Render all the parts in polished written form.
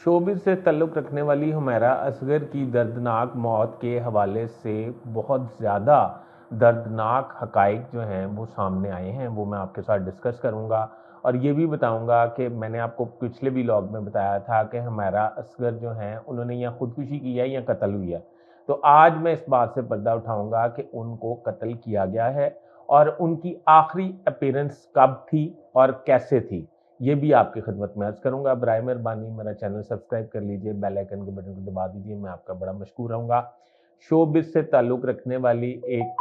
Showbiz से ताल्लुक़ रखने वाली हुमैरा असगर की दर्दनाक मौत के हवाले से बहुत ज़्यादा दर्दनाक हक़ाइक़ जो हैं वो सामने आए हैं, वो मैं आपके साथ डिस्कस करूँगा। और ये भी बताऊँगा कि मैंने आपको पिछले व्लॉग में बताया था कि हुमैरा असगर जो हैं उन्होंने या ख़ुदकुशी की है या कत्ल हुई है। तो आज मैं इस बात से पर्दा उठाऊँगा कि उनको कत्ल किया गया है और उनकी आखिरी अपीयरेंस कब थी और कैसे थी, ये भी आपकी खिदमत में अर्ज़ करूँगा। बराए मेहरबानी मेरा चैनल सब्सक्राइब कर लीजिए, बेल आइकन के बटन को दबा दीजिए, मैं आपका बड़ा मशकूर रहूँगा। शोबिज़ से ताल्लुक़ रखने वाली एक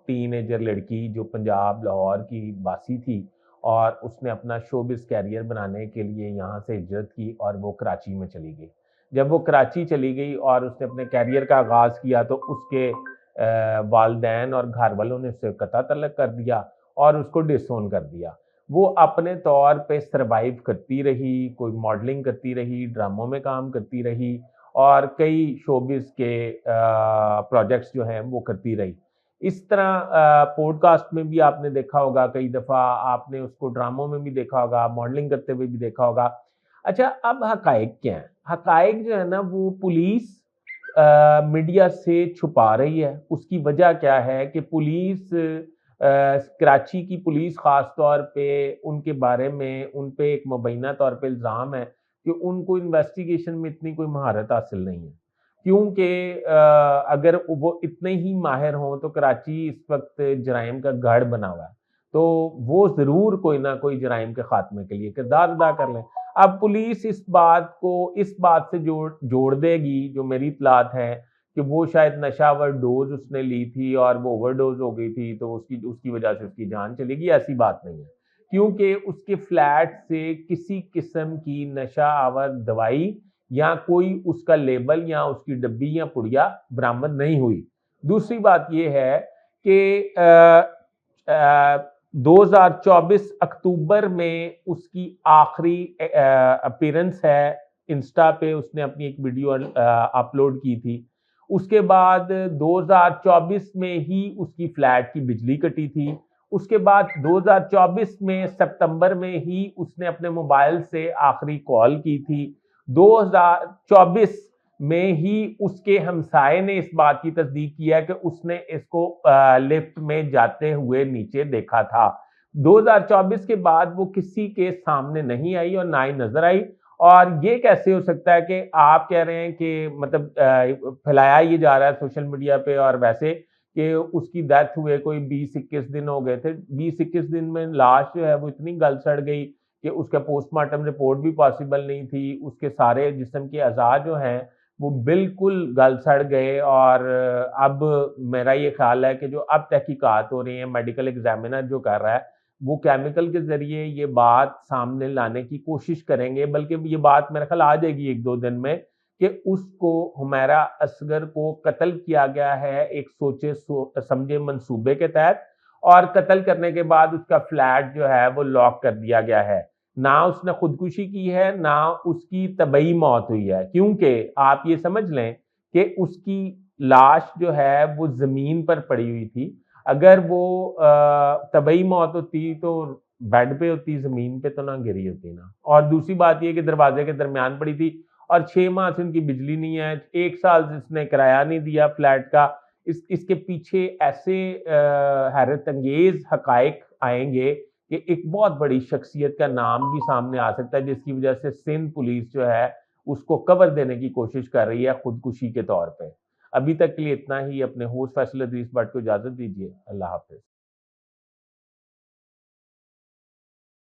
टीनेजर लड़की जो पंजाब लाहौर की वासी थी और उसने अपना शोबिज़ कैरियर बनाने के लिए यहाँ से हिजरत की और वो कराची में चली गई। जब वो कराची चली गई और उसने अपने कैरियर का आगाज़ किया तो उसके वालिदैन और घर वालों ने उससे कता तलक कर दिया और उसको डिसोन कर दिया। वो अपने तौर पे सर्वाइव करती रही, कोई मॉडलिंग करती रही, ड्रामों में काम करती रही और कई शोबिज़ के प्रोजेक्ट्स जो हैं वो करती रही। इस तरह पॉडकास्ट में भी आपने देखा होगा, कई दफ़ा आपने उसको ड्रामों में भी देखा होगा, मॉडलिंग करते हुए भी देखा होगा। अच्छा, अब हक़ाइक़ क्या हैं? हक़ाइक़ जो है ना वो पुलिस मीडिया से छुपा रही है। उसकी वजह क्या है कि पुलिस कराची की पुलिस ख़ास तौर पे उनके बारे में उन पे एक मुबैना तौर पे इल्ज़ाम है कि उनको इन्वेस्टिगेशन में इतनी कोई महारत हासिल नहीं है। क्योंकि अगर वो इतने ही माहिर हों तो कराची इस वक़्त जराइम का गढ़ बना हुआ है। तो वो ज़रूर कोई ना कोई जराइम के ख़ात्मे के लिए किरदार अदा कर लें। अब पुलिस इस बात को इस बात से जोड़ देगी, जो मेरी इत्तलात है कि वो शायद नशावर डोज़ उसने ली थी और वो ओवरडोज़ हो गई थी तो उसकी वजह से उसकी जान चली गई, ऐसी बात नहीं है। क्योंकि उसके फ्लैट से किसी किस्म की नशा आवर दवाई या कोई उसका लेबल या उसकी डब्बी या पुड़िया बरामद नहीं हुई। दूसरी बात ये है कि 2024 अक्टूबर में उसकी आखिरी अपीयरेंस है। इंस्टा पे उसने अपनी एक वीडियो अपलोड की थी। उसके बाद 2024 में ही उसकी फ्लैट की बिजली कटी थी। उसके बाद 2024 में सितंबर में ही उसने अपने मोबाइल से आखिरी कॉल की थी। 2024 में ही उसके हमसाये ने इस बात की तस्दीक किया कि उसने इसको लिफ्ट में जाते हुए नीचे देखा था। 2024 के बाद वो किसी के सामने नहीं आई और ना ही नजर आई। और ये कैसे हो सकता है कि आप कह रहे हैं कि मतलब फैलाया ये जा रहा है सोशल मीडिया पे और वैसे कि उसकी डेथ हुए कोई 20-21 दिन हो गए थे। 20-21 दिन में लाश जो है वो इतनी गल सड़ गई कि उसका पोस्टमार्टम रिपोर्ट भी पॉसिबल नहीं थी। उसके सारे जिस्म के अज़ा जो हैं वो बिल्कुल गल सड़ गए और अब मेरा ये ख्याल है कि जो अब तहकीकात हो रही हैं, मेडिकल एग्जामिनर जो कर रहा है वो केमिकल के ज़रिए ये बात सामने लाने की कोशिश करेंगे, बल्कि ये बात मेरा ख्याल आ जाएगी 1-2 दिन में कि उसको हुमैरा असगर को कत्ल किया गया है एक सोचे समझे मंसूबे के तहत और कत्ल करने के बाद उसका फ्लैट जो है वो लॉक कर दिया गया है। ना उसने खुदकुशी की है, ना उसकी तबई मौत हुई है। क्योंकि आप ये समझ लें कि उसकी लाश जो है वो ज़मीन पर पड़ी हुई थी। अगर वो तबई मौत होती तो बेड पे होती, ज़मीन पे तो ना गिरी होती ना। और दूसरी बात ये कि दरवाजे के दरमियान पड़ी थी और 6 माह से उनकी बिजली नहीं है, 1 साल से इसने किराया नहीं दिया फ्लैट का। इसके पीछे ऐसे हैरत अंगेज़ हक़ाइक़ आएँगे कि एक बहुत बड़ी शख्सियत का नाम भी सामने आ सकता है, जिसकी वजह से सिंध पुलिस जो है उसको कवर देने की कोशिश कर रही है खुदकुशी के तौर पे। अभी तक के लिए इतना ही। अपने होस्ट फैसल अदरीस भट्ट को इजाज़त दीजिए। अल्लाह हाफ़िज़।